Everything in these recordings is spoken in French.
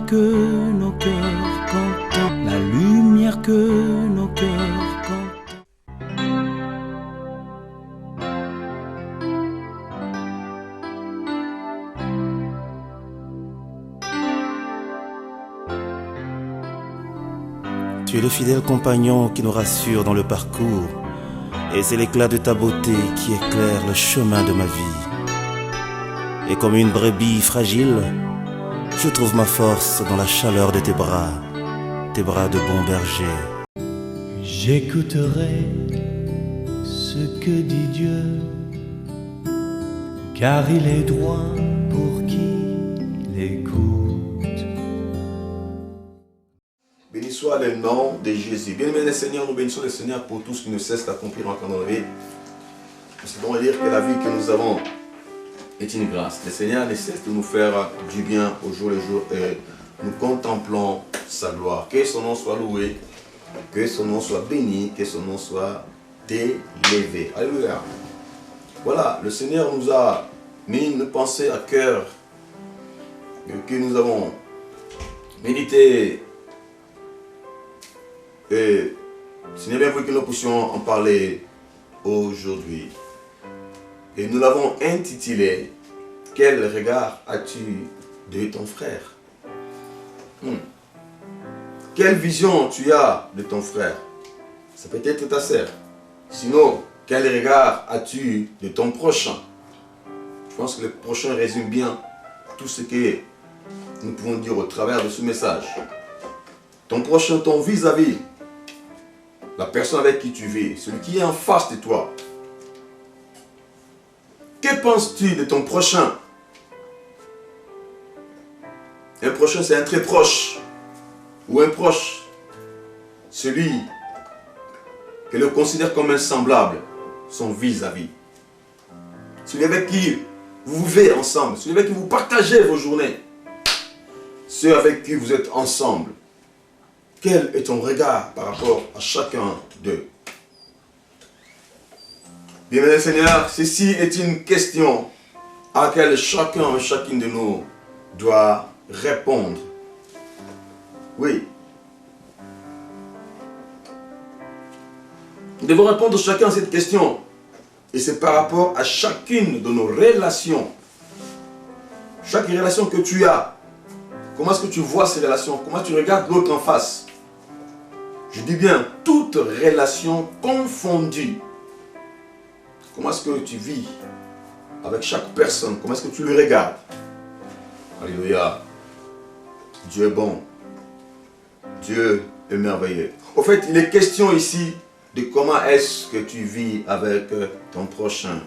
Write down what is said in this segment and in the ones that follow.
lumière que nos cœurs contemplent, la lumière que nos cœurs contemplent. Tu es le fidèle compagnon qui nous rassure dans le parcours, et c'est l'éclat de ta beauté qui éclaire le chemin de ma vie. Et comme une brebis fragile, je trouve ma force dans la chaleur de tes bras de bon berger. J'écouterai ce que dit Dieu, car il est droit pour qui l'écoute. Béni soit le nom de Jésus. Bien-aimés les Seigneurs, nous bénissons le Seigneur pour tout ce qui ne cesse d'accomplir encore dans la vie. Nous devons dire que la vie que nous avons est une grâce. Le Seigneur ne cesse de nous faire du bien au jour le jour et nous contemplons sa gloire. Que son nom soit loué, que son nom soit béni, que son nom soit élevé. Alléluia. Voilà, le Seigneur nous a mis une pensée à cœur que nous avons médité. Et ce n'est bien voulu que nous puissions en parler aujourd'hui. Et nous l'avons intitulé « Quel regard as-tu de ton frère ?» Quelle vision tu as de ton frère? Ça peut être ta sœur. Sinon, quel regard as-tu de ton prochain? Je pense que le prochain résume bien tout ce que nous pouvons dire au travers de ce message. Ton prochain, ton vis-à-vis, la personne avec qui tu vis, celui qui est en face de toi. Que penses-tu de ton prochain? Un prochain, c'est un très proche. Ou un proche. Celui que l'on considère comme un semblable. Son vis-à-vis. Celui avec qui vous vivez ensemble. Celui avec qui vous partagez vos journées. Ceux avec qui vous êtes ensemble. Quel est ton regard par rapport à chacun d'eux? Bien-aimé Seigneur, ceci est une question à laquelle chacun et chacune de nous doit répondre. Oui. Nous devons répondre chacun à cette question. Et c'est par rapport à chacune de nos relations. Chaque relation que tu as. Comment est-ce que tu vois ces relations? Comment tu regardes l'autre en face? Je dis bien, toute relation confondue. Comment est-ce que tu vis avec chaque personne? Comment est-ce que tu le regardes? Alléluia. Dieu est bon. Dieu est merveilleux. Au fait, il est question ici de comment est-ce que tu vis avec ton prochain.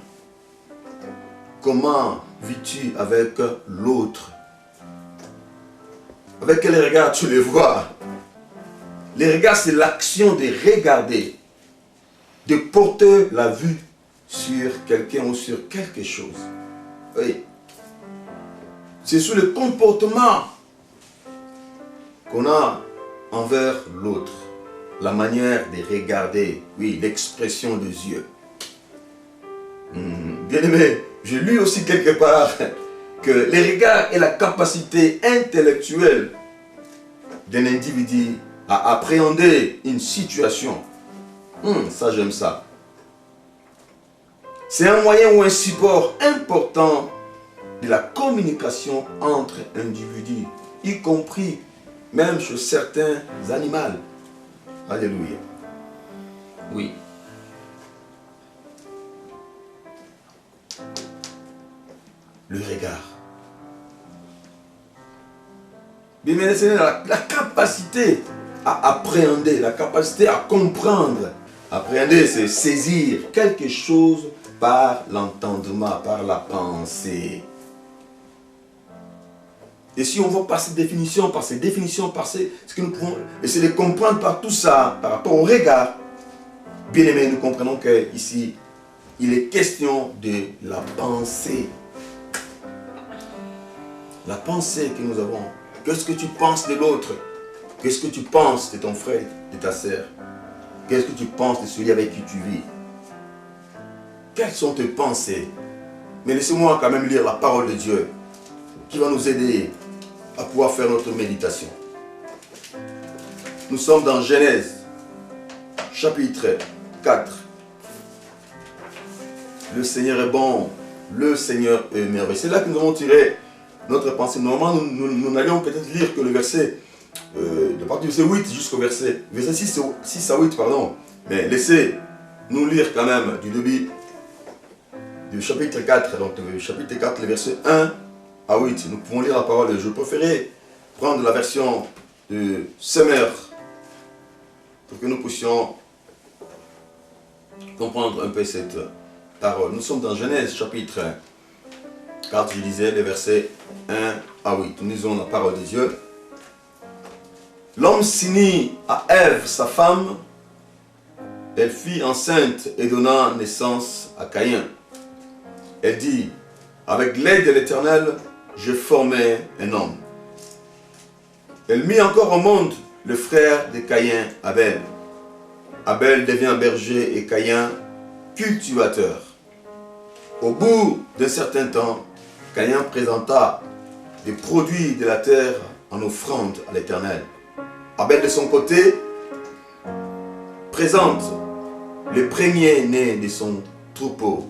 Comment vis-tu avec l'autre? Avec quel regard tu le vois? Les regards, c'est l'action de regarder, de porter la vue sur quelqu'un ou sur quelque chose. Oui. C'est sur le comportement qu'on a envers l'autre. La manière de regarder, oui, l'expression des yeux. Bien aimé, j'ai lu aussi quelque part que les regards est la capacité intellectuelle d'un individu à appréhender une situation. Ça, j'aime ça. C'est un moyen ou un support important de la communication entre individus, y compris même chez certains animaux. Alléluia. Oui. Le regard. Bien, c'est la capacité à appréhender, la capacité à comprendre. Appréhender, c'est saisir quelque chose par l'entendement, par la pensée. Et si on va par ces définitions, ce que nous pouvons essayer de comprendre par tout ça, par rapport au regard, bien aimé, nous comprenons qu'ici, il est question de la pensée. La pensée que nous avons. Qu'est-ce que tu penses de l'autre? Qu'est-ce que tu penses de ton frère, de ta sœur? Qu'est-ce que tu penses de celui avec qui tu vis? Quelles sont tes pensées? Mais laissez-moi quand même lire la parole de Dieu qui va nous aider à pouvoir faire notre méditation. Nous sommes dans Genèse, chapitre 4. Le Seigneur est bon, le Seigneur est merveilleux. C'est là que nous avons tiré notre pensée. Normalement, nous n'allions peut-être lire que le verset, de partir du verset 8 jusqu'au verset 6 à 8, pardon. Mais laissez-nous lire quand même du début du chapitre 4. Donc, le chapitre 4, les versets 1 à 8. Nous pouvons lire la parole de Dieu. Je préférais prendre la version de Semeur pour que nous puissions comprendre un peu cette parole. Nous sommes dans Genèse chapitre 4, je disais les versets 1 à 8. Nous lisons la parole de Dieu. L'homme s'unit à Ève, sa femme. Elle fut enceinte et donna naissance à Caïn. Elle dit, avec l'aide de l'Éternel, je formai un homme. Elle mit encore au monde le frère de Caïn, Abel. Abel devient berger et Caïn cultivateur. Au bout d'un certain temps, Caïn présenta des produits de la terre en offrande à l'Éternel. Abel de son côté présente le premier-né de son troupeau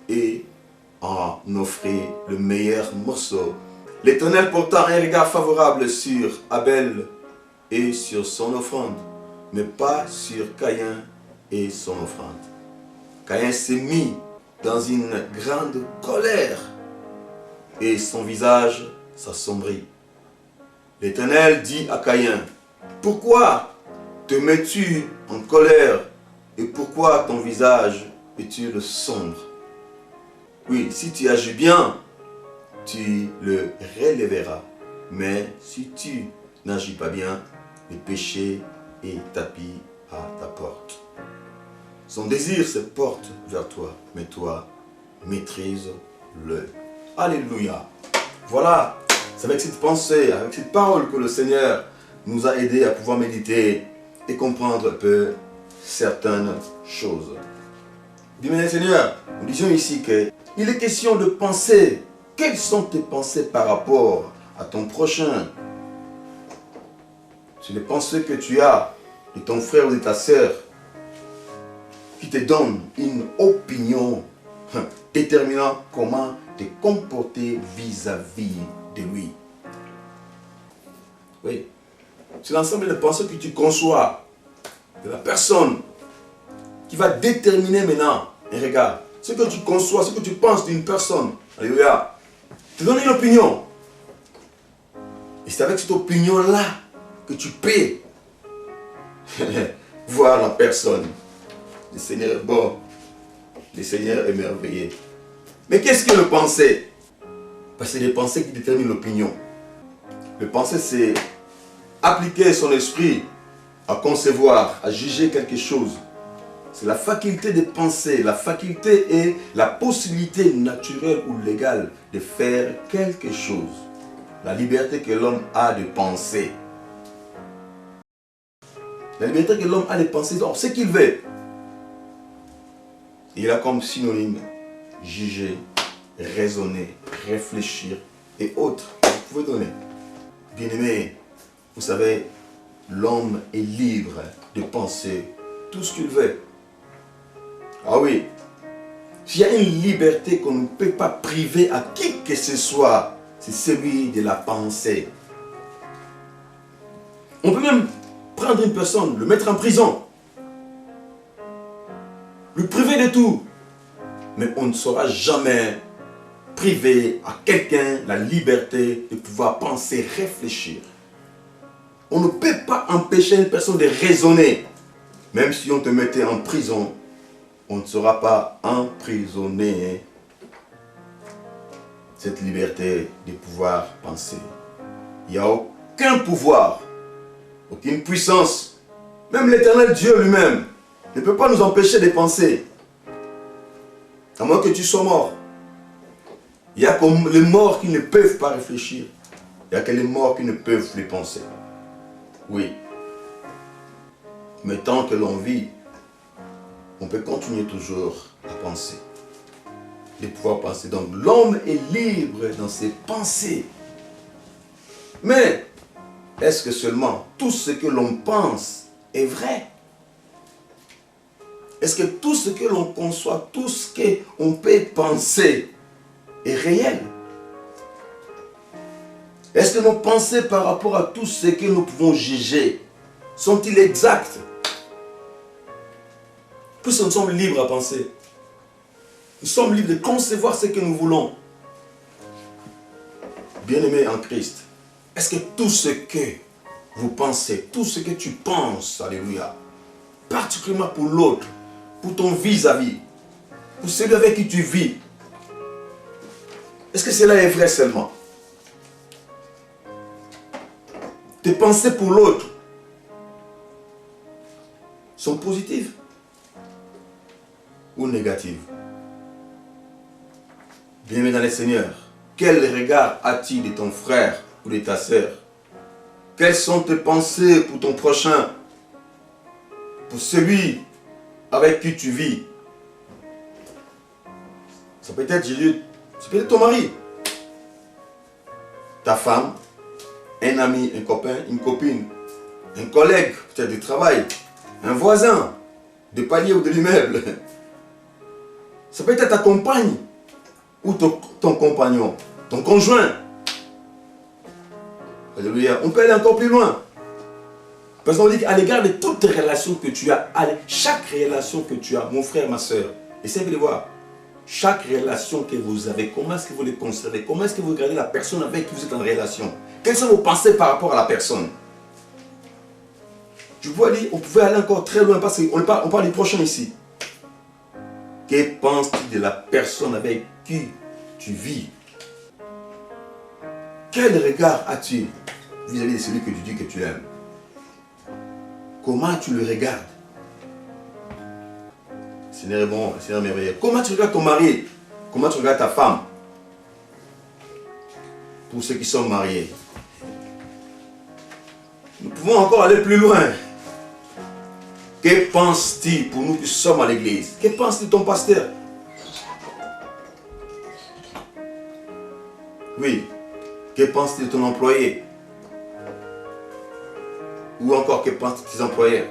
et en offrit le meilleur morceau. L'Éternel porta un regard favorable sur Abel et sur son offrande, mais pas sur Caïn et son offrande. Caïn s'est mis dans une grande colère et son visage s'assombrit. L'Éternel dit à Caïn, « Pourquoi te mets-tu en colère et pourquoi ton visage est-il sombre? Oui, si tu agis bien, tu le relèveras. Mais si tu n'agis pas bien, le péché est tapis à ta porte. Son désir se porte vers toi, mais toi, maîtrise-le. » Alléluia. Voilà, c'est avec cette pensée, avec cette parole que le Seigneur nous a aidés à pouvoir méditer et comprendre un peu certaines choses. Bien, Seigneur, nous disions ici qu'il est question de penser. Quelles sont tes pensées par rapport à ton prochain? C'est les pensées que tu as de ton frère ou de ta sœur qui te donnent une opinion déterminant comment te comporter vis-à-vis de lui. Oui. C'est l'ensemble des pensées que tu conçois de la personne qui va déterminer maintenant, et regarde, ce que tu conçois, ce que tu penses d'une personne, alléluia, te donne une opinion. Et c'est avec cette opinion-là que tu peux voir la personne. Le Seigneur est bon, le Seigneur est merveilleux. Mais qu'est-ce que le pensée? Parce que c'est les pensées qui déterminent l'opinion. Le pensée, c'est appliquer son esprit à concevoir, à juger quelque chose. C'est la faculté de penser, la faculté et la possibilité naturelle ou légale de faire quelque chose. La liberté que l'homme a de penser. La liberté que l'homme a de penser, donc ce qu'il veut. Il a comme synonyme juger, raisonner, réfléchir et autres. Vous pouvez donner. Bien-aimé, vous savez, l'homme est libre de penser tout ce qu'il veut. Ah oui, s'il y a une liberté qu'on ne peut pas priver à qui que ce soit, c'est celui de la pensée. On peut même prendre une personne, le mettre en prison, le priver de tout, mais on ne saura jamais priver à quelqu'un la liberté de pouvoir penser, réfléchir. On ne peut pas empêcher une personne de raisonner. Même si on te mettait en prison, on ne sera pas emprisonné. Cette liberté de pouvoir penser. Il n'y a aucun pouvoir, aucune puissance, même l'Éternel Dieu lui-même ne peut pas nous empêcher de penser. À moins que tu sois mort. Il y a comme les morts qui ne peuvent pas réfléchir. Il n'y a que les morts qui ne peuvent plus penser. Oui. Mais tant que l'on vit, on peut continuer toujours à penser. De pouvoir penser. Donc l'homme est libre dans ses pensées. Mais est-ce que seulement tout ce que l'on pense est vrai? Est-ce que tout ce que l'on conçoit, tout ce qu'on peut penser est réel? Est-ce que nos pensées par rapport à tout ce que nous pouvons juger sont-ils exacts? Puisque nous sommes libres à penser. Nous sommes libres de concevoir ce que nous voulons. Bien-aimés en Christ, est-ce que tout ce que vous pensez, tout ce que tu penses, alléluia, particulièrement pour l'autre, pour ton vis-à-vis, pour celui avec qui tu vis, est-ce que cela est vrai seulement? Tes pensées pour l'autre sont positives ou négatives? Bien-aimé dans le Seigneur, quel regard as-tu de ton frère ou de ta sœur? Quelles sont tes pensées pour ton prochain, pour celui avec qui tu vis? Ça peut être Jésus, ça peut être ton mari, ta femme, un ami, un copain, une copine, un collègue, peut-être de travail, un voisin, de palier ou de l'immeuble. Ça peut être ta compagne ou ton compagnon, ton conjoint. Alléluia. On peut aller encore plus loin. Parce qu'on dit qu'à l'égard de toutes les relations que tu as, chaque relation que tu as, mon frère, ma soeur, essayez de voir. Chaque relation que vous avez, comment est-ce que vous les conservez? Comment est-ce que vous regardez la personne avec qui vous êtes en relation? Quelles sont vos pensées par rapport à la personne? Je vois dire, on pouvait aller encore très loin parce qu'on parle du prochain ici. Que penses-tu de la personne avec qui tu vis? Quel regard as-tu vis-à-vis de celui que tu dis que tu aimes? Comment tu le regardes? Seigneur est bon, Seigneur est merveilleux. Comment tu regardes ton mari? Comment tu regardes ta femme? Pour ceux qui sont mariés. Nous pouvons encore aller plus loin. Que penses-tu pour nous qui sommes à l'église? Que penses-tu de ton pasteur? Oui. Que penses-tu de ton employé? Ou encore que pensent tes employés?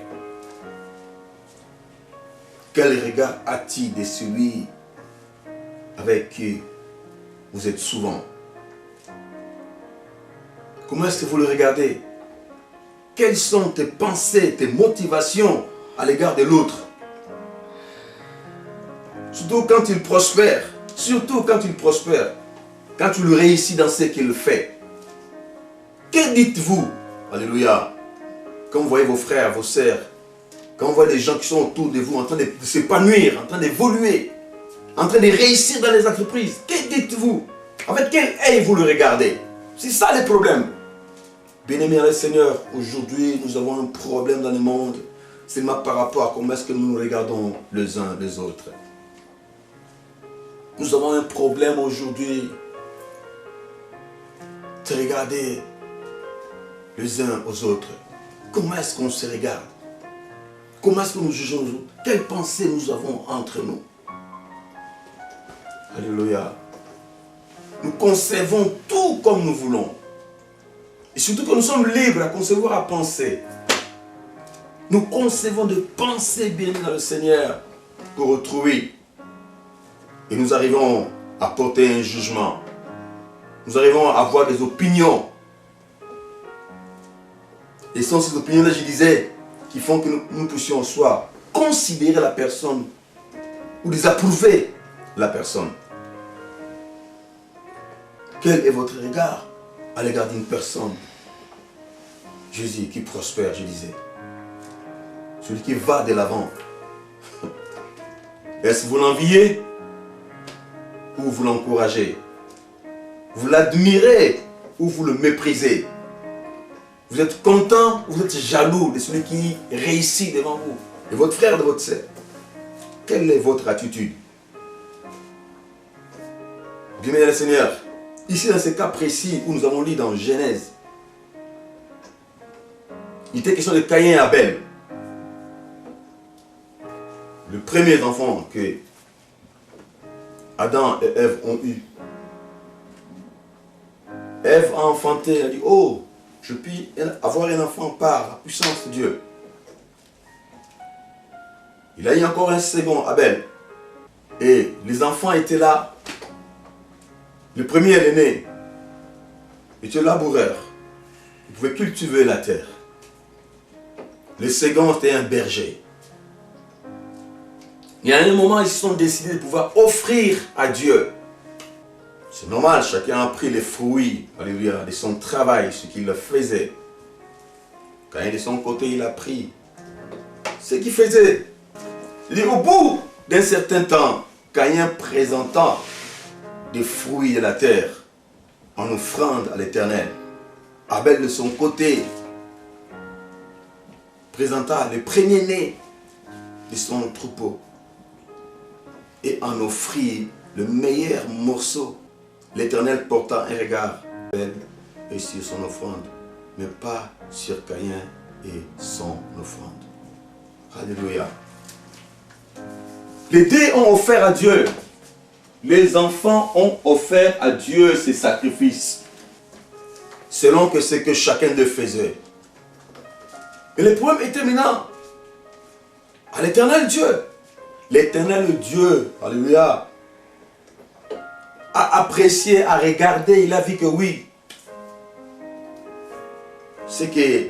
Quel regard as-tu de celui avec qui vous êtes souvent? Comment est-ce que vous le regardez? Quelles sont tes pensées, tes motivations à l'égard de l'autre? Surtout quand il prospère. Surtout quand il prospère. Quand tu le réussis dans ce qu'il fait. Que dites-vous? Alléluia. Quand vous voyez vos frères, vos sœurs, quand vous voyez les gens qui sont autour de vous en train de s'épanouir, en train d'évoluer, en train de réussir dans les entreprises, que dites-vous? Avec quel œil vous le regardez? C'est ça le problème. Bien-aimés dans le Seigneur, aujourd'hui nous avons un problème dans le monde, seulement par rapport à comment est-ce que nous nous regardons les uns les autres. Nous avons un problème aujourd'hui de regarder les uns aux autres. Comment est-ce qu'on se regarde? Comment est-ce que nous jugeons les autres? Quelles pensées nous avons entre nous? Alléluia. Nous concevons tout comme nous voulons. Et surtout que nous sommes libres à concevoir, à penser. Nous concevons de penser bien dans le Seigneur pour autrui. Et nous arrivons à porter un jugement. Nous arrivons à avoir des opinions. Et ce sont ces opinions-là, je disais, qui font que nous puissions soit considérer la personne ou désapprouver la personne. Quel est votre regard à l'égard d'une personne? Jésus qui prospère, je disais. Celui qui va de l'avant. Est-ce que vous l'enviez ou vous l'encouragez? Vous l'admirez ou vous le méprisez? Vous êtes content ou vous êtes jaloux de celui qui réussit devant vous? De votre frère, de votre sœur? Quelle est votre attitude? Bien-aimé le Seigneur, ici dans ce cas précis où nous avons lu dans Genèse, il était question de Caïn et Abel. Le premier enfant que Adam et Ève ont eu. Ève a enfanté, elle a dit, oh, je puis avoir un enfant par la puissance de Dieu. Il a eu encore un second, Abel. Et les enfants étaient là. Le premier, l'aîné, était laboureur. Il pouvait cultiver la terre. Le second était un berger. Il y a un moment, ils se sont décidés de pouvoir offrir à Dieu. C'est normal, chacun a pris les fruits, alléluia, de son travail, ce qu'il faisait. Caïn de son côté, il a pris ce qu'il faisait. Et au bout d'un certain temps, Caïn présentant des fruits de la terre en offrande à l'Éternel. Abel de son côté présenta le premier-né de son troupeau et en offrit le meilleur morceau. L'Éternel porta un regard Abel et sur son offrande, mais pas sur Caïn et son offrande. Alléluia. Les deux ont offert à Dieu. Les enfants ont offert à Dieu ces sacrifices, selon que ce que chacun d'eux faisait. Et le problème était maintenant à l'Éternel Dieu. L'Éternel Dieu, alléluia, a apprécié, a regardé, il a vu que oui, ce que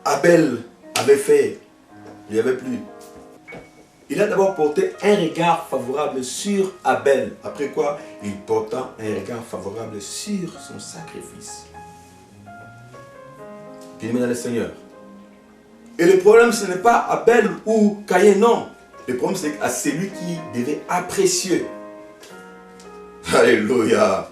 Abel avait fait, il n'y avait plus. Il a d'abord porté un regard favorable sur Abel. Après quoi, il porta un regard favorable sur son sacrifice. Bien-aimé dans le Seigneur. Et le problème, ce n'est pas Abel ou Caïn, non. Le problème, c'est à celui qui devait apprécier. Alléluia.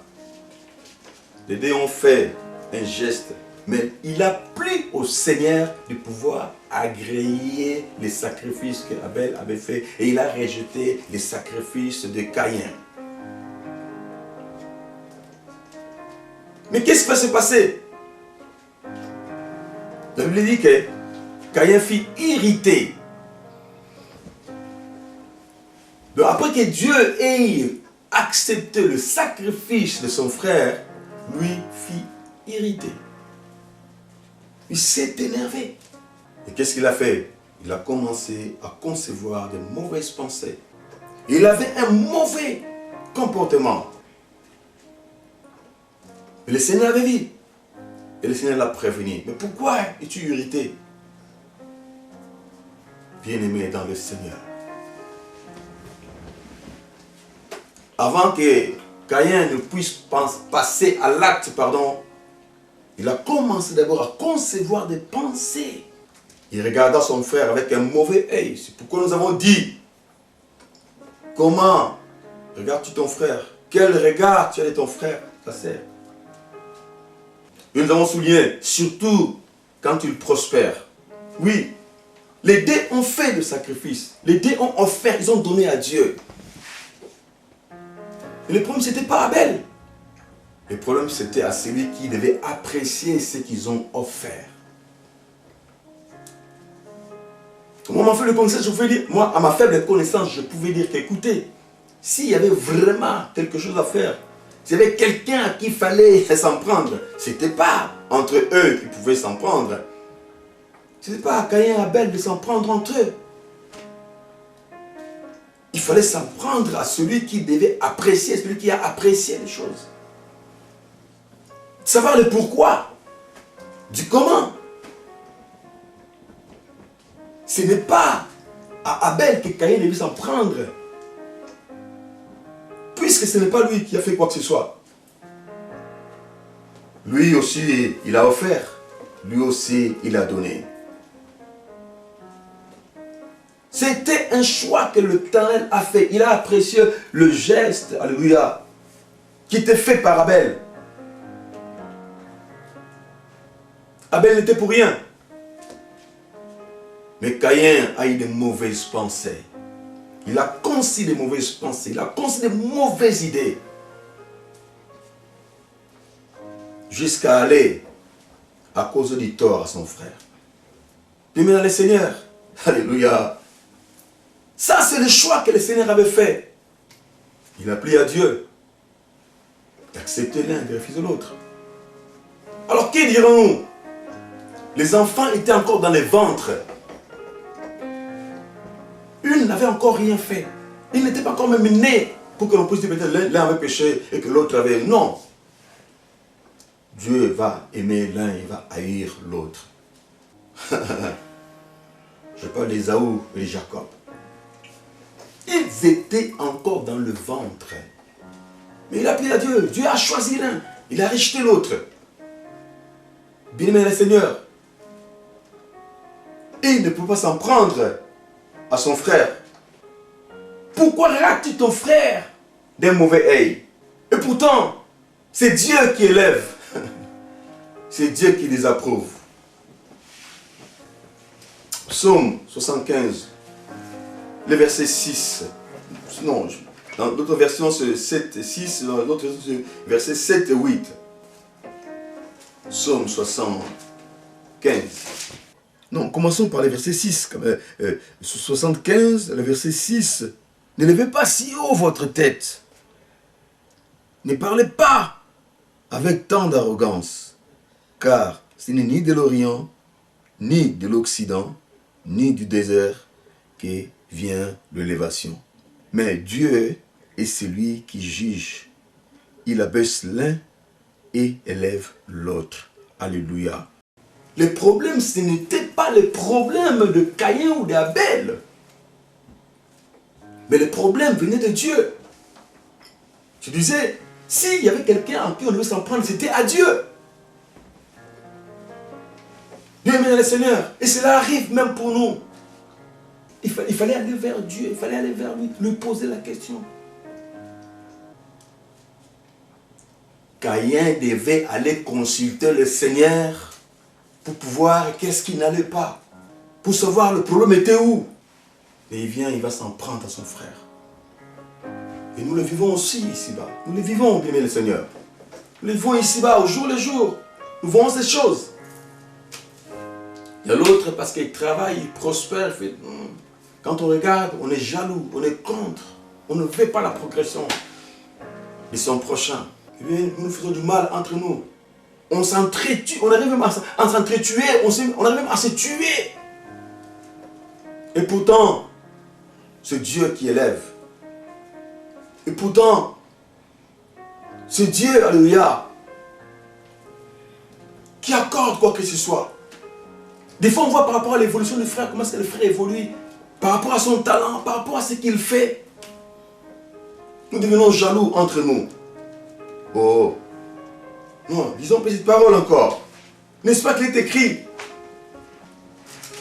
Les deux ont fait un geste. Mais il a plu au Seigneur de pouvoir agréer les sacrifices que Abel avait fait. Et il a rejeté les sacrifices de Caïn. Mais qu'est-ce qui va se passer? La Bible dit que Caïn fut irrité. Donc après que Dieu ait accepté le sacrifice de son frère, lui fut irrité. Il s'est énervé. Et qu'est-ce qu'il a fait? Il a commencé à concevoir de mauvaises pensées. Il avait un mauvais comportement. Et le Seigneur avait vu. Et le Seigneur l'a prévenu. Mais pourquoi es-tu irrité? Bien-aimé dans le Seigneur. Avant que Caïn ne puisse passer à l'acte, il a commencé d'abord à concevoir des pensées. Il regarda son frère avec un mauvais œil. C'est pourquoi nous avons dit, comment regardes-tu ton frère? Quel regard tu as de ton frère, ta sœur? Et nous avons souligné, surtout quand il prospère. Oui, les deux ont fait le sacrifice. Les deux ont offert, ils ont donné à Dieu. Et le problème, ce n'était pas Abel. Le problème, c'était à celui qui devait apprécier ce qu'ils ont offert. Moi, ma faible connaissance, je pouvais dire, moi, à ma faible connaissance, je pouvais dire qu'écoutez, s'il y avait vraiment quelque chose à faire, s'il y avait quelqu'un à qui il fallait s'en prendre, ce n'était pas entre eux qui pouvaient s'en prendre. Ce n'était pas à Caïn et Abel de s'en prendre entre eux. Il fallait s'en prendre à celui qui devait apprécier, celui qui a apprécié les choses. Savoir le pourquoi, du comment. Ce n'est pas à Abel que Caïn devait s'en prendre. Puisque ce n'est pas lui qui a fait quoi que ce soit. Lui aussi, il a offert. Lui aussi, il a donné. C'était un choix que l'Éternel a fait. Il a apprécié le geste, alléluia, qui était fait par Abel. Abel n'était pour rien. Mais Caïn a eu de mauvaises pensées. Il a conçu de mauvaises pensées. Il a conçu de mauvaises idées. Jusqu'à aller à cause du tort à son frère. Puis maintenant le Seigneur, alléluia. Ça c'est le choix que le Seigneur avait fait. Il a pris à Dieu. Il a accepter l'un et refuser l'autre. Alors, qui dirons-nous? Les enfants étaient encore dans les ventres. Une n'avait encore rien fait. Il n'était pas encore même né pour que l'on puisse dire peut-être l'un avait péché et que l'autre avait... Non. Dieu va aimer l'un et va haïr l'autre. Je parle d'Ésaü et de Jacob. Ils étaient encore dans le ventre. Mais il a pris à Dieu. Dieu a choisi l'un. Il a rejeté l'autre. Bien-aimé le Seigneur. Il ne peut pas s'en prendre à son frère. Pourquoi regardes-tu ton frère d'un mauvais œil? Et pourtant, c'est Dieu qui élève. C'est Dieu qui les approuve. Psaume 75, le verset 6. Non, dans d'autres versions c'est 7 et 6, dans d'autres versions c'est verset 7 et 8. Psaume 75. Non, commençons par le verset 6. 75, le verset 6. Ne levez pas si haut votre tête. Ne parlez pas avec tant d'arrogance, car ce n'est ni de l'Orient, ni de l'Occident, ni du désert que vient l'élévation. Mais Dieu est celui qui juge. Il abaisse l'un et élève l'autre. Alléluia. Le problème, ce n'était pas le problème de Caïn ou d'Abel. Mais le problème venait de Dieu. Je disais, s'il y avait quelqu'un en qui on devait s'en prendre, c'était à Dieu. Bien-aimé le Seigneur. Et cela arrive même pour nous. Il fallait aller vers Dieu, il fallait aller vers lui poser la question. Caïn devait aller consulter le Seigneur pour pouvoir qu'est-ce qui n'allait pas. Pour savoir le problème était où. Et il vient, il va s'en prendre à son frère. Et nous le vivons aussi ici-bas. Nous le vivons, bien-aimé le Seigneur. Nous le vivons ici-bas, au jour le jour. Nous voyons ces choses. Il y a l'autre parce qu'il travaille, il prospère. Quand on regarde, on est jaloux, on est contre. On ne fait pas la progression de son prochain. Eh bien, nous nous faisons du mal entre nous. On s'entretue, on arrive même à s'entretuer, on arrive même à se tuer. Et pourtant, c'est Dieu qui élève. Et pourtant, c'est Dieu, alléluia, qui accorde quoi que ce soit. Des fois, on voit par rapport à l'évolution du frère, comment est-ce que le frère évolue, par rapport à son talent, par rapport à ce qu'il fait. Nous devenons jaloux entre nous. Oh, non, disons une petite parole encore. N'est-ce pas qu'il est écrit?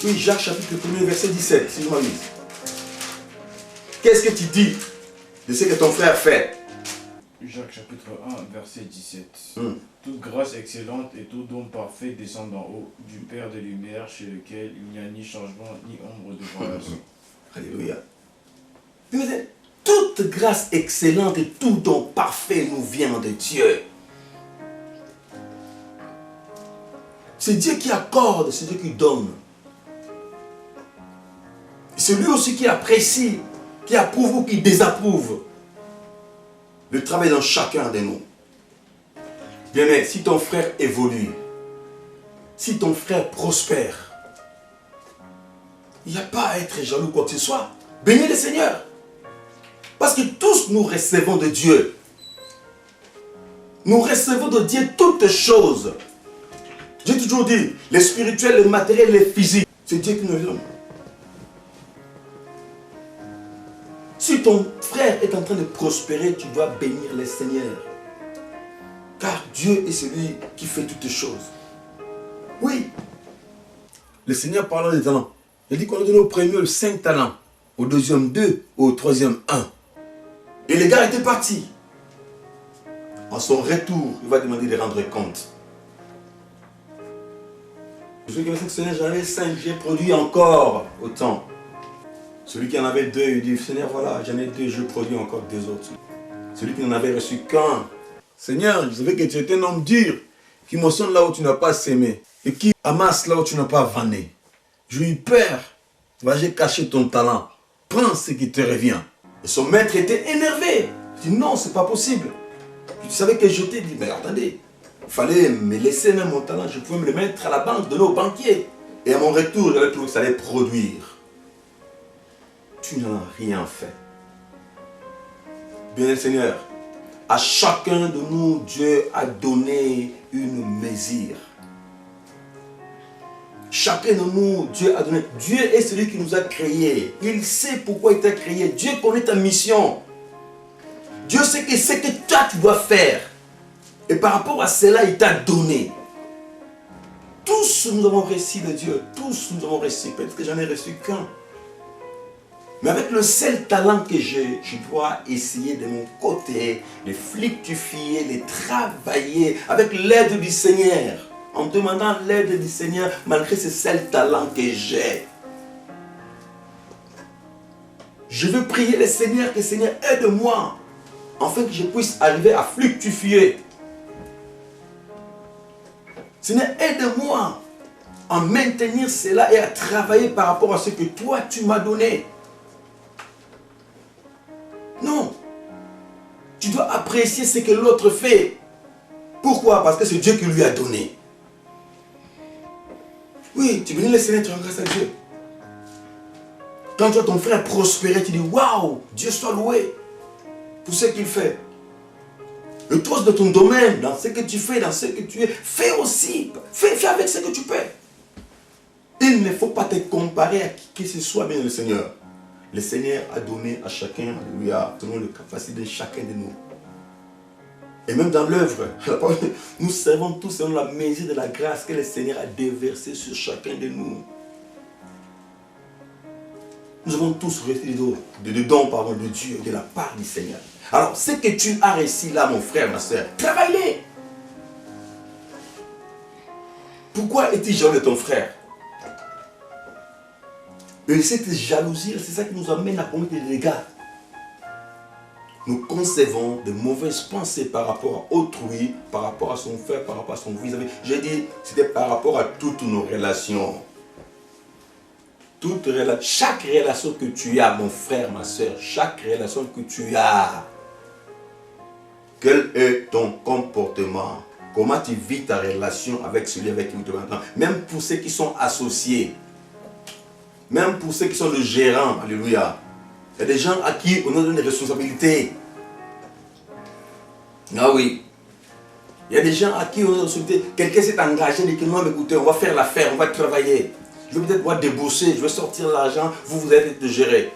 Oui, Jacques chapitre 1er, verset 17, si je m'abuse. Qu'est-ce que tu dis de ce que ton frère fait? Jacques chapitre 1, verset 17. Toute grâce excellente et tout don parfait descend d'en haut, du Père des Lumières, chez lequel il n'y a ni changement ni ombre de variation. Alléluia. Toute grâce excellente et tout don parfait nous vient de Dieu. C'est Dieu qui accorde, c'est Dieu qui donne. C'est lui aussi qui apprécie, qui approuve ou qui désapprouve le travail dans chacun de nous. Bien, mais si ton frère évolue, si ton frère prospère, il n'y a pas à être jaloux quoi que ce soit. Bénis le Seigneur. Parce que tous nous recevons de Dieu. Nous recevons de Dieu toutes choses. J'ai toujours dit, le spirituel, le matériel, le physique, c'est Dieu qui nous donne. Si ton frère est en train de prospérer, tu dois bénir le Seigneur. Car Dieu est celui qui fait toutes choses. Oui. Le Seigneur parlant des talents. Il dit qu'on a donné au premier 5 talents, au deuxième 2, au troisième 1. Et le gars était parti. En son retour, il va demander de rendre compte. Celui qui avait 5 Seigneur, j'en avais 5, j'ai produit encore autant. Celui qui en avait 2, il dit, Seigneur, voilà, j'en ai 2, je produis encore 2 autres. Celui qui n'en avait reçu qu'un, Seigneur, je savais que tu étais un homme dur, qui moissonne là où tu n'as pas sémé, et qui amasse là où tu n'as pas vanné. J'ai eu peur. J'ai caché ton talent. Prends ce qui te revient. Et son maître était énervé. Il dit, non, c'est pas possible. Tu savais que je t'ai dit, mais attendez, il fallait me laisser même mon talent, je pouvais me le mettre à la banque, donner aux banquiers. Et à mon retour, j'avais trouvé que ça allait produire. Tu n'en as rien fait. Bien, Seigneur, à chacun de nous, Dieu a donné une mesure. Chacun de nous, Dieu a donné. Dieu est celui qui nous a créés. Il sait pourquoi il t'a créé. Dieu connaît ta mission. Dieu sait que c'est que toi tu dois faire. Et par rapport à cela, il t'a donné. Tous nous avons reçu de Dieu. Tous nous avons reçu. Peut-être que j'en ai reçu qu'un. Mais avec le seul talent que j'ai, je dois essayer de mon côté, de fructifier, de travailler avec l'aide du Seigneur. En demandant l'aide du Seigneur, malgré ce seul talent que j'ai. Je veux prier le Seigneur, que le Seigneur aide-moi, afin que je puisse arriver à fructifier. Seigneur, aide-moi à maintenir cela et à travailler par rapport à ce que toi, tu m'as donné. Non. Tu dois apprécier ce que l'autre fait. Pourquoi? Parce que c'est Dieu qui lui a donné. Oui, tu bénis le Seigneur, tu rends grâce à Dieu. Quand tu vois ton frère prospérer, tu dis waouh, Dieu soit loué pour ce qu'il fait. Et toi, dans ton domaine, dans ce que tu fais, dans ce que tu es, fais aussi. Fais avec ce que tu peux. Il ne faut pas te comparer à qui que ce soit, bien le Seigneur. Le Seigneur a donné à chacun, alléluia, selon les capacités de chacun de nous. Et même dans l'œuvre, nous servons tous selon la mesure de la grâce que le Seigneur a déversée sur chacun de nous. Nous avons tous reçu des dons de Dieu, de la part du Seigneur. Alors, ce que tu as reçu là, mon frère, ma soeur, travaille-les. Pourquoi es-tu jaloux de ton frère? Et cette jalousie, c'est ça qui nous amène à commettre des dégâts. Nous concevons de mauvaises pensées par rapport à autrui, par rapport à son frère, par rapport à son vis-à-vis. J'ai dit, c'était par rapport à toutes nos relations. Chaque relation que tu as, mon frère, ma soeur, chaque relation que tu as, quel est ton comportement? Comment tu vis ta relation avec celui avec qui tu es maintenant? Même pour ceux qui sont associés, même pour ceux qui sont le gérant, alléluia. Il y a des gens à qui on donne des responsabilités. Ah oui. Il y a des gens à qui on donne des responsabilités. Quelqu'un s'est engagé, dit que non, mais écoutez, on va faire l'affaire, on va travailler. Je vais peut-être pouvoir débourser, je vais sortir l'argent, vous allez de gérer.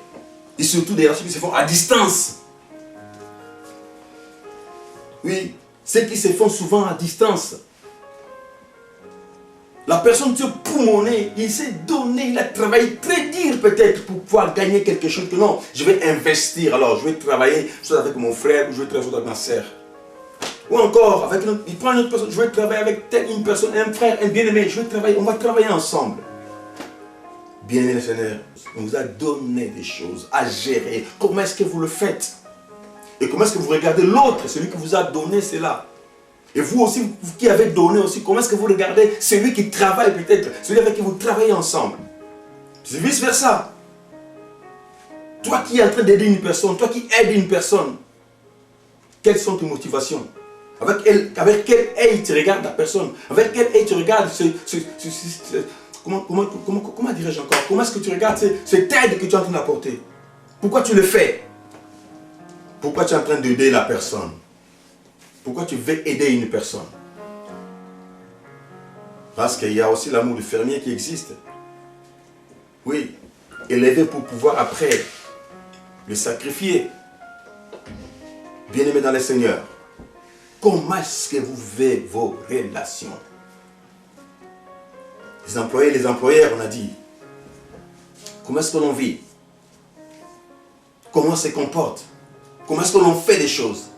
Et surtout des relations qui se font à distance. Oui, ceux qui se font souvent à distance. La personne qui est poumonée, il s'est donné, il a travaillé très dur peut-être pour pouvoir gagner quelque chose. Que non, je vais investir, alors je vais travailler soit avec mon frère ou je vais travailler avec ma soeur. Ou encore, il prend une autre personne, je vais travailler avec telle une personne, un frère, un bien-aimé, je vais travailler, on va travailler ensemble. Bien-aimé le Seigneur, on vous a donné des choses à gérer. Comment est-ce que vous le faites? Et comment est-ce que vous regardez l'autre, celui qui vous a donné cela? Et vous aussi, vous qui avez donné aussi, comment est-ce que vous regardez celui qui travaille peut-être, celui avec qui vous travaillez ensemble? C'est vice-versa. Toi qui es en train d'aider une personne, toi qui aides une personne, quelles sont tes motivations? Avec quel œil tu regardes la personne? Avec quel œil tu regardes comment dirais-je encore? Comment est-ce que tu regardes cette aide que tu es en train d'apporter? Pourquoi tu le fais? Pourquoi tu es en train d'aider la personne? Pourquoi tu veux aider une personne? Parce qu'il y a aussi l'amour du fermier qui existe. Oui, élevé pour pouvoir après le sacrifier. Bien-aimé dans le Seigneur, comment est-ce que vous vivez vos relations? Les employés, les employeurs, on a dit. Comment est-ce que l'on vit? Comment on se comporte? Comment est-ce que l'on fait les choses?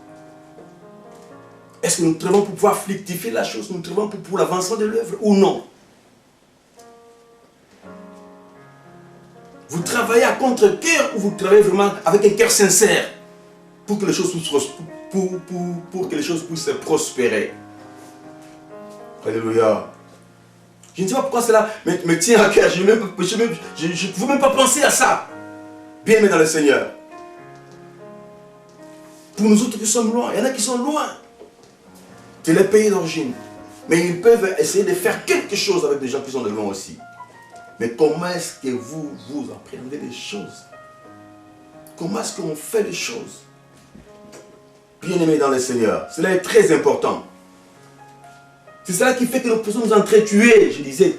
Est-ce que nous travaillons pour pouvoir fructifier la chose? Nous travaillons pour l'avancement de l'œuvre ou non? Vous travaillez à contre-cœur ou vous travaillez vraiment avec un cœur sincère pour que les choses puissent prospérer? Alléluia. Je ne sais pas pourquoi cela me tient à cœur. Je ne pouvais même pas penser à ça. Bien aimé dans le Seigneur. Pour nous autres qui sommes loin, il y en a qui sont loin. C'est les pays d'origine. Mais ils peuvent essayer de faire quelque chose avec des gens qui sont de loin aussi. Mais comment est-ce que vous appréhendez les choses? Comment est-ce qu'on fait les choses? Bien-aimés dans le Seigneur, cela est très important. C'est cela qui fait que nous pouvons nous entretuer, je disais.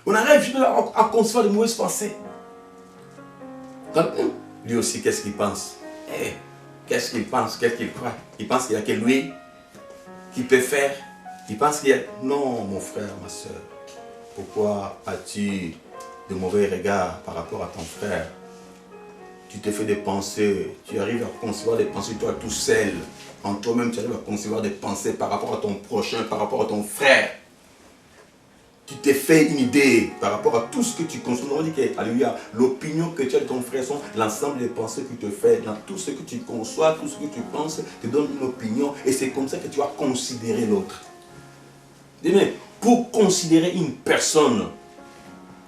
On arrive à concevoir de mauvaises pensées. Lui aussi, qu'est-ce qu'il pense? Qu'est-ce qu'il pense? Qu'est-ce qu'il croit? Il pense qu'il n'y a que lui qui peut faire. Il pense qu'il y a... Non, mon frère, ma soeur. Pourquoi as-tu de mauvais regards par rapport à ton frère? Tu te fais des pensées. Tu arrives à concevoir des pensées toi tout seul. En toi-même, tu arrives à concevoir des pensées par rapport à ton prochain, par rapport à ton frère. Tu t'es fait une idée par rapport à tout ce que tu conçois. On dit que, alléluia, l'opinion que tu as de ton frère sont l'ensemble des pensées que tu fais. Dans tout ce que tu conçois, tout ce que tu penses, te donne une opinion. Et c'est comme ça que tu vas considérer l'autre. Mais pour considérer une personne,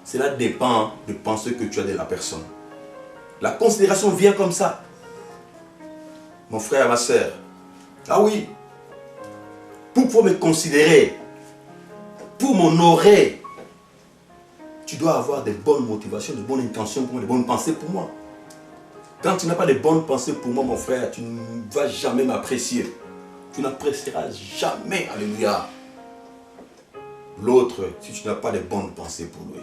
cela dépend de pensée que tu as de la personne. La considération vient comme ça. Mon frère, ma soeur. Ah oui. Pour pouvoir me considérer, pour m'honorer, tu dois avoir de bonnes motivations, de bonnes intentions pour moi, de bonnes pensées pour moi. Quand tu n'as pas de bonnes pensées pour moi, mon frère, tu ne vas jamais m'apprécier. Tu n'apprécieras jamais, alléluia, l'autre si tu n'as pas de bonnes pensées pour lui.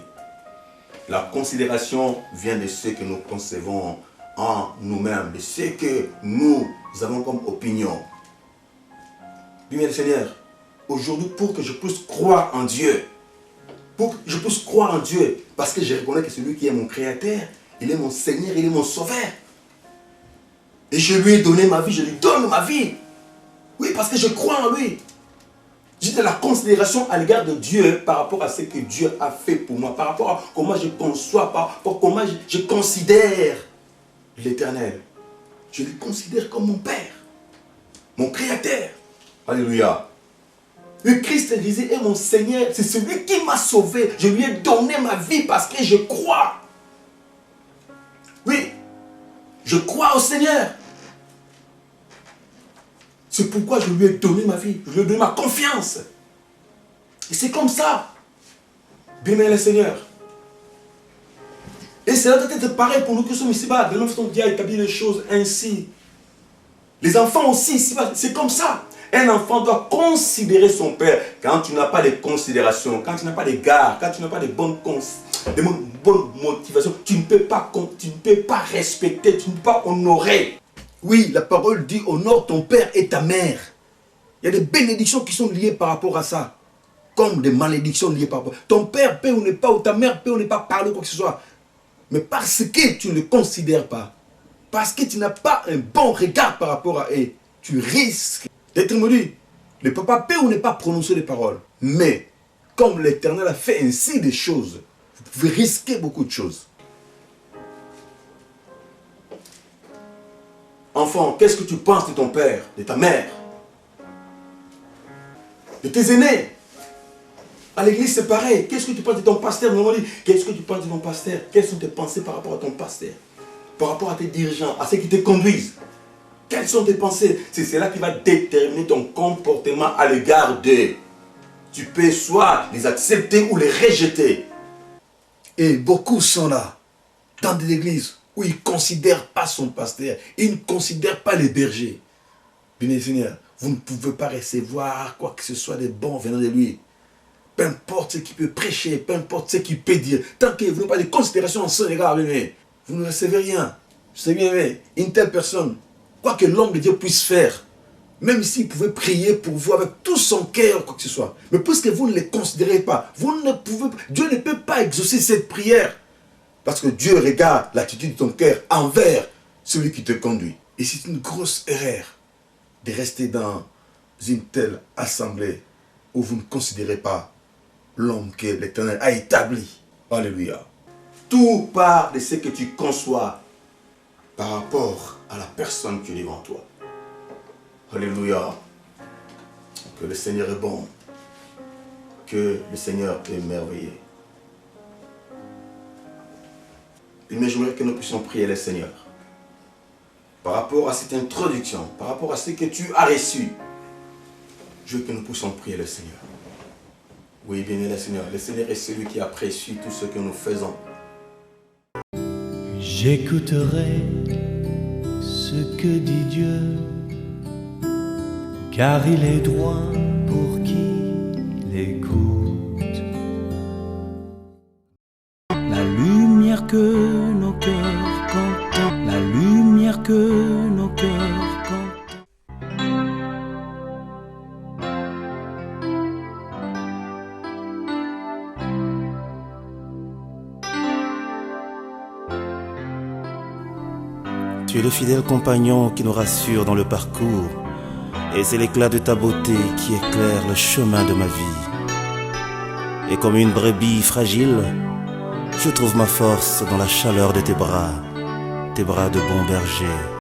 La considération vient de ce que nous concevons en nous-mêmes, de ce que nous avons comme opinion. Bien, le Seigneur, aujourd'hui, pour que je puisse croire en Dieu, parce que je reconnais que c'est lui qui est mon créateur, il est mon Seigneur, il est mon sauveur. Et je lui ai donné ma vie, je lui donne ma vie. Oui, parce que je crois en lui. J'ai de la considération à l'égard de Dieu par rapport à ce que Dieu a fait pour moi, par rapport à comment je conçois, par rapport à comment je considère l'Éternel. Je le considère comme mon Père, mon Créateur. Alléluia. Le Christ disait, est mon Seigneur, c'est celui qui m'a sauvé. Je lui ai donné ma vie parce que je crois. Oui, je crois au Seigneur. C'est pourquoi je lui ai donné ma vie. Je lui ai donné ma confiance. Et c'est comme ça. Bien-aimé le Seigneur. Et cela doit être pareil pour nous qui sommes ici-bas. De notre façon, Dieu a établi les choses ainsi. Les enfants aussi, ici-bas, c'est comme ça. Un enfant doit considérer son père. Quand tu n'as pas de considération, quand tu n'as pas d'égard, quand tu n'as pas de bonnes motivations, tu ne peux pas respecter, tu ne peux pas honorer. Oui, la parole dit honore ton père et ta mère. Il y a des bénédictions qui sont liées par rapport à ça. Comme des malédictions liées par rapport. Ton père peut ou n'est pas, ou ta mère peut ou n'est pas parler ou quoi que ce soit. Mais parce que tu ne le considères pas, parce que tu n'as pas un bon regard par rapport à eux, tu risques d'être maudit. Le papa peut ou n'est pas prononcer des paroles. Mais comme l'Éternel a fait ainsi des choses, vous pouvez risquer beaucoup de choses. Enfant, qu'est-ce que tu penses de ton père, de ta mère, de tes aînés? À l'église, c'est pareil. Qu'est-ce que tu penses de ton pasteur? Qu'est-ce que tu penses de ton pasteur? Quelles sont tes pensées par rapport à ton pasteur? Par rapport à tes dirigeants, à ceux qui te conduisent? Quelles sont tes pensées? C'est cela qui va déterminer ton comportement à l'égard d'eux. Tu peux soit les accepter ou les rejeter. Et beaucoup sont là, dans des églises, où ils ne considèrent pas son pasteur. Ils ne considèrent pas les bergers. Bien Seigneur, vous ne pouvez pas recevoir quoi que ce soit de bon venant de lui. Peu importe ce qu'il peut prêcher, peu importe ce qu'il peut dire. Tant que vous n'avez pas de considération en son égard, vous ne recevez rien. C'est bien, une telle personne, quoi que l'homme de Dieu puisse faire, même s'il pouvait prier pour vous avec tout son cœur, quoi que ce soit. Mais puisque vous ne les considérez pas, Dieu ne peut pas exaucer cette prière. Parce que Dieu regarde l'attitude de ton cœur envers celui qui te conduit. Et c'est une grosse erreur de rester dans une telle assemblée où vous ne considérez pas l'homme que l'Éternel a établi. Alléluia. Tout part de ce que tu conçois par rapport à la personne qui est devant toi. Alléluia. Que le Seigneur est bon. Que le Seigneur est merveilleux. Mais j'aimerais que nous puissions prier le Seigneur. Par rapport à cette introduction, par rapport à ce que tu as reçu, Je veux que nous puissions prier le Seigneur. Oui, bien le Seigneur. Le Seigneur est celui qui apprécie tout ce que nous faisons. J'écouterai ce que dit Dieu, car il est droit pour qui l'écoute. La lumière que nos cœurs contemplent, la lumière que nos cœurs contemplent. Tu es le fidèle compagnon qui nous rassure dans le parcours, et c'est l'éclat de ta beauté qui éclaire le chemin de ma vie. Et comme une brebis fragile, je trouve ma force dans la chaleur de tes bras de bon berger.